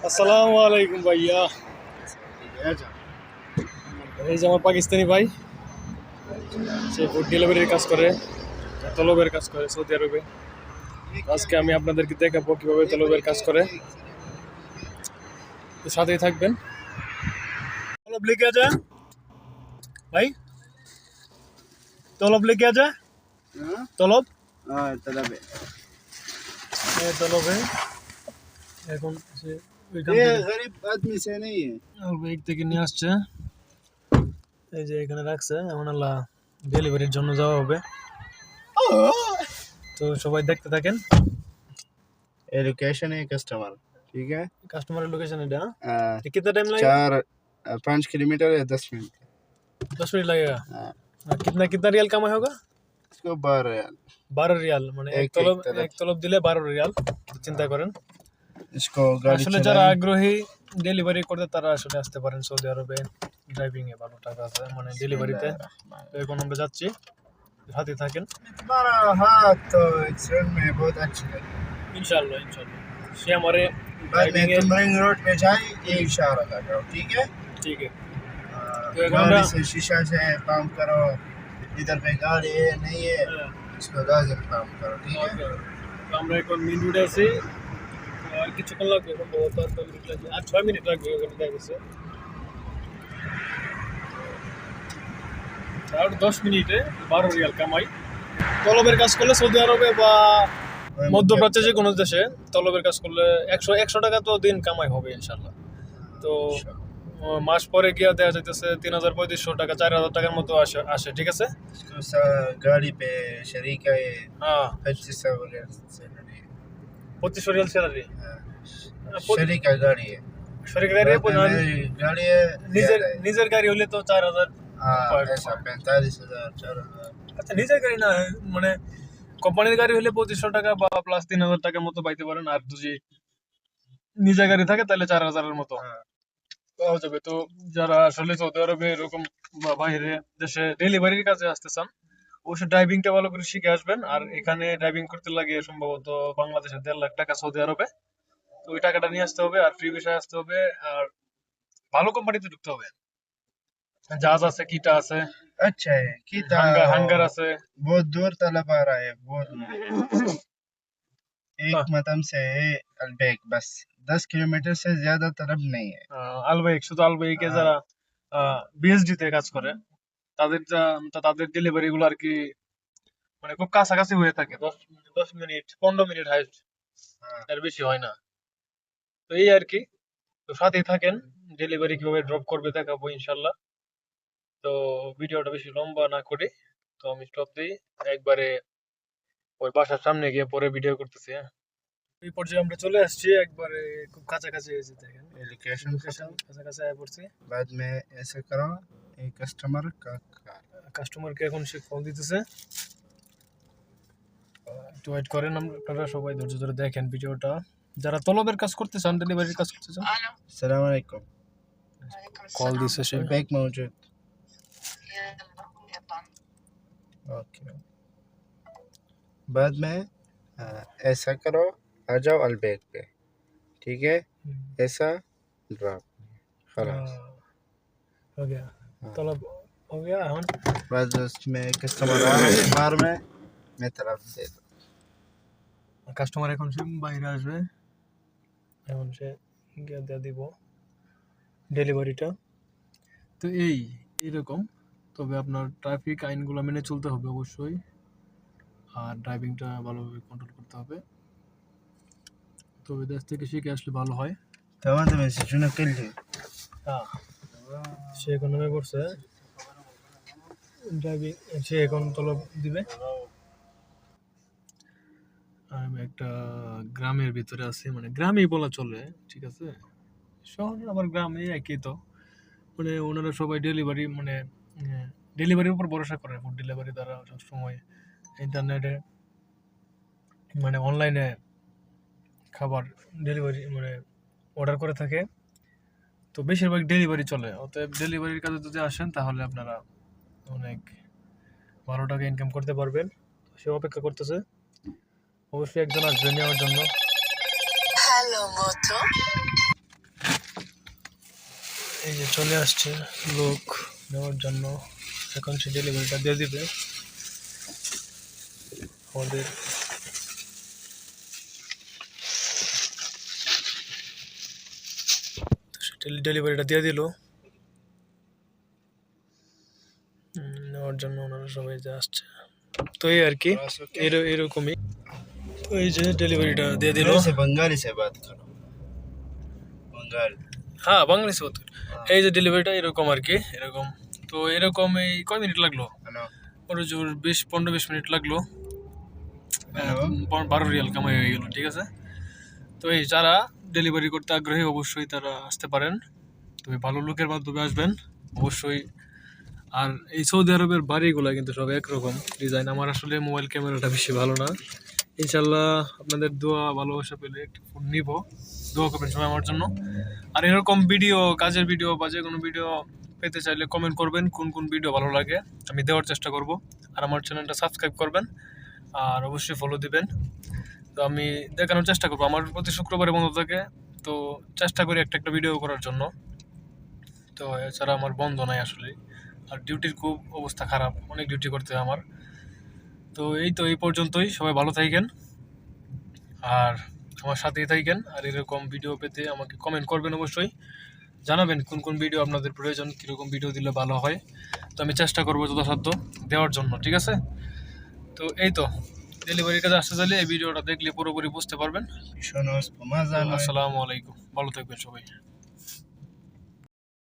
আসসালামু আলাইকুম ভাইয়া। এই যে আমার পাকিস্তানি ভাই, সে ফুড ডেলিভারির কাজ করে, তলবের কাজ করে সৌদি আরবে। আজকে আমি আপনাদেরকে দেখাবো কিভাবে তলবের কাজ করে, তো সাথেই থাকবেন। তলব লেকে আ যা ভাই, তলব লেকে আ যা। তলব तलब তলবে এখন সে ওইখান ये থেকে गरीब आदमी से नहीं है। আলবেগ থেকে নিয়ে আসছে, এই যে এখানে রাখছে। এখন আল্লাহ ডেলিভারির জন্য যাওয়া হবে, তো সবাই দেখতে থাকেন। ये लोकेशन है कस्टमर, ठीक है। কাস্টমারের লোকেশন এটা। आ, ये कितना टाइम लगेगा? 5 किलोमीटर है, 10 मिनट। 10 मिनट लगेगा। हाँ, कितना कितना रियाल कमाई होगा? इसको 12 रियाल। 12 রিয়াল, মানে এক এক তলব দিলে 12 রিয়াল। চিন্তা করেন। इसको गाड़ी আসলে যারা चलाए। আগ্রহী ডেলিভারি করতে তারা আসলে আসতে পারেন সৌদি আরবে। ড্রাইভিং এ ভালো টাকা আছে, মানে ডেলিভারিতে। তো এখন আমরা যাচ্ছি, সাথে থাকেন। तुम्हारा हाथ तो एक्सीडेंट में बहुत अच्छा है। ইনশাআল্লাহ ইনশাআল্লাহ। সে আমারে बाद ড্রাইভিং में এ। तुम रिंग रोड पे जाए, ये इशारा लगाओ, ठीक है। ঠিক আছে। तो एक गाड़ी हमरा- से शीशा से काम करो, इधर पे गाड़ी है नहीं है, इसको लाजिम काम करो, ठीक है। তো আমরা এখন মেন রোডে আছি। তো আর কিছুক্ষণ লাগবে, সম্ভবত আর 5 মিনিট লাগবে, আর 6 মিনিট লাগবে ওখানে যাইতেছে। আর 10 মিনিটে 12 রিয়াল কামাই। তলবের কাজ করলে সৌদি আরবে বা মধ্যপ্রাচ্যে যে কোনো দেশে তলবের কাজ করলে 100 টাকা তো দিন কামাই হবে ইনশাল্লাহ। তো মাস পরে গিয়ে দেওয়া যাইতেছে 3,000 3500 টাকা, 4,000 টাকার মতো আসে ঠিক আছে। इसको गाड़ी पे शरीक है, হ্যাঁ, 2500 सैलरी। 2500 Real salary. शरीक का गाड़ी है, সরকারি গাড়ি मेरी गाड़ी है, নিজের ज्यादा है। নিজের গাড়ি হলে তো 4,000। हाँ, ऐसा 45,000 4,000। আচ্ছা, নিজের গাড়ি না, মানে কোম্পানির গাড়ি হলে 2500 টাকা বা প্লাস 3,000 টাকার মতো পাইতে পারেন। আর যদি নিজের গাড়ি থাকে তাহলে 4,000-এর মতো हाँ, পাওয়া যাবে। তো যারা আসলে সৌদি আরবে এরকম বা বাইরে দেশে ডেলিভারির কাজে আসতে চান, অবশ্যই ড্রাইভিংটা ভালো করে শিখে আসবেন। আর এখানে ড্রাইভিং করতে লাগে সম্ভবত বাংলাদেশে 1.5 লাখ টাকা সৌদি আরবে। তো ওই টাকাটা নিয়ে আসতে হবে, আর ফ্রি ভিসায় আসতে হবে, আর ভালো কোম্পানিতে ঢুকতে হবে। জাহাজ আছে, কিটা আছে, अच्छा है कि হাঙ্গার আছে। बहुत दूर तलब आ रहा है, बहुत एक हाँ। मतम से है अलबेक, बस 10 किलोमीटर से ज्यादा तलब नहीं है। আলবাইক, শুধু আলবাইকে হ্যাঁ। যারা বিএসডি তে কাজ করে তাদের ডেলিভারি গুলো আর কি, মানে খুব কাছাকাছি হয়ে থাকে। 10 মিনিট 15 মিনিট হাইস্ট, हाँ, এর বেশি হয় না। তো এই আর কি। তো সাথেই থাকেন, ডেলিভারি কিভাবে ড্রপ করবে দেখাবো ইনশাল্লাহ। তো ভিডিওটা বেশি লম্বা না করে তো আমি স্টপ দিই একবারে, ওই বাসার সামনে গিয়ে পরে ভিডিও করতেছি। হ্যাঁ, এই পর্যায়ে আমরা চলে আসছি, একবারে খুব কাছাকাছি এসে দেখেন। ये लोकेशन লোকেশন কাছাকাছি আয় পড়ছি। बाद में ऐसा करो, एक कस्टमर का কাস্টমারকে এখন সে কল দিতেছে, একটু ওয়েট করেন। আপনারা সবাই ধৈর্য ধরে দেখেন ভিডিওটা, যারা তলবের কাজ করতে চান, ডেলিভারির কাজ করতে চান। अस्सलाम वालेकुम, কল দিছে সে। अलबेक मौजूद। ओके, बाद में ऐसा करो, आ जाओ अलबेक पे, ठीक है। ऐसा ड्रॉप खलास। हो गया, तलब हो गया। এখন बस उसमें कस्टमर आ रहे हैं बाहर में, मैं तरफ दे दो। কাস্টমার এখন সে বাইরে আসবে, এখন সে গিয়ে দিয়ে দিব ডেলিভারিটা। তো এইরকম। তবে আপনার ট্রাফিক আইনগুলো মেনে চলতে হবে অবশ্যই, আর ড্রাইভিংটা ভালোভাবে কন্ট্রোল করতে হবে। তবে দেশ থেকে শিখে আসলে ভালো হয়। تمام تمام شنو كله. হ্যাঁ, সে এখন নামে পড়ছে ড্রাইভিং, সে এখন তলব দিবে। আমি একটা গ্রামের ভিতরে আছি, মানে গ্রামেই বলা চলে, ঠিক আছে। শহর আবার গ্রামে একই তো। মানে ওনারা সবাই ডেলিভারি, মানে ডেলিভারির উপর ভরসা করে। ফুড ডেলিভারি দ্বারা সবসময় ইন্টারনেটে, মানে অনলাইনে খাবার ডেলিভারি, মানে অর্ডার করে থাকে। তো বেশিরভাগ ডেলিভারি চলে। অতএব ডেলিভারির কাজে যদি আসেন তাহলে আপনারা অনেক ভালো টাকা ইনকাম করতে পারবেন। সে অপেক্ষা করতেছে, অবশ্যই একজন আসবে নেওয়ার জন্য। হ্যালো মোটো, এই যে চলে আসছে লোক নেওয়ার জন্য, এখন সে ডেলিভারিটা দিয়ে দিবে আমাদের। ডেলিভারিটা দিয়ে দিল নেওয়ার জন্য, ওনারা সবাই যে আসছে। তো এই আর কি, এরকমই। তো এই যে ডেলিভারিটা দিয়ে দিল। से बंगाली से बात करो, बंगाल। হ্যাঁ, বাংলাদেশ হতো। এই যে ডেলিভারিটা এরকম আর কি, এরকম। তো এরকম এই কয় মিনিট লাগলো? हेलो ওর জোর 15-20 মিনিট লাগলো। हेलो 12 রিয়াল কামাই হয়ে গেল, ঠিক আছে। তো এই যারা ডেলিভারি করতে আগ্রহী অবশ্যই তারা আসতে পারেন, তবে ভালো লোকের মাধ্যমে আসবেন অবশ্যই। আর এই সৌদি আরবের বাড়িগুলো কিন্তু সব একরকম ডিজাইন। আমার আসলে মোবাইল ক্যামেরাটা বেশি ভালো না, ইনশাল্লাহ আপনাদের দোয়া ভালোবাসা পেলে একটু ফোন নিব, দোয়া করবেন সবাই আমার জন্য। আর এরকম ভিডিও, কাজের ভিডিও বা যে কোনো ভিডিও পেতে চাইলে কমেন্ট করবেন কোন কোন ভিডিও ভালো লাগে, আমি দেওয়ার চেষ্টা করব। আর আমার চ্যানেলটা সাবস্ক্রাইব করবেন আর অবশ্যই ফলো দিবেন। তো আমি দেখানোর চেষ্টা করবো, আমার প্রতি শুক্রবারে বন্ধ থাকে, তো চেষ্টা করি একটা একটা ভিডিও করার জন্য। তো এছাড়া আমার বন্ধ নাই আসলে, আর ডিউটির খুব অবস্থা খারাপ, অনেক ডিউটি করতে হয় আমার। তো এই পর্যন্তই, সবাই ভালো থাকেন আর আমার সাথেই থাকেন। আর এরকম ভিডিও পেতে আমাকে কমেন্ট করবেন, অবশ্যই জানাবেন কোন কোন ভিডিও আপনাদের প্রয়োজন, কীরকম ভিডিও দিলে ভালো হয়। তো আমি চেষ্টা করবো যথাসাধ্য দেওয়ার জন্য, ঠিক আছে। তো এই তো ডেলিভারির কাজে আসতে চাইলে এই ভিডিওটা দেখলে পুরোপুরি বুঝতে পারবেন। Shonos, Pomazano. আসসালামু আলাইকুম, ভালো থাকবেন সবাই।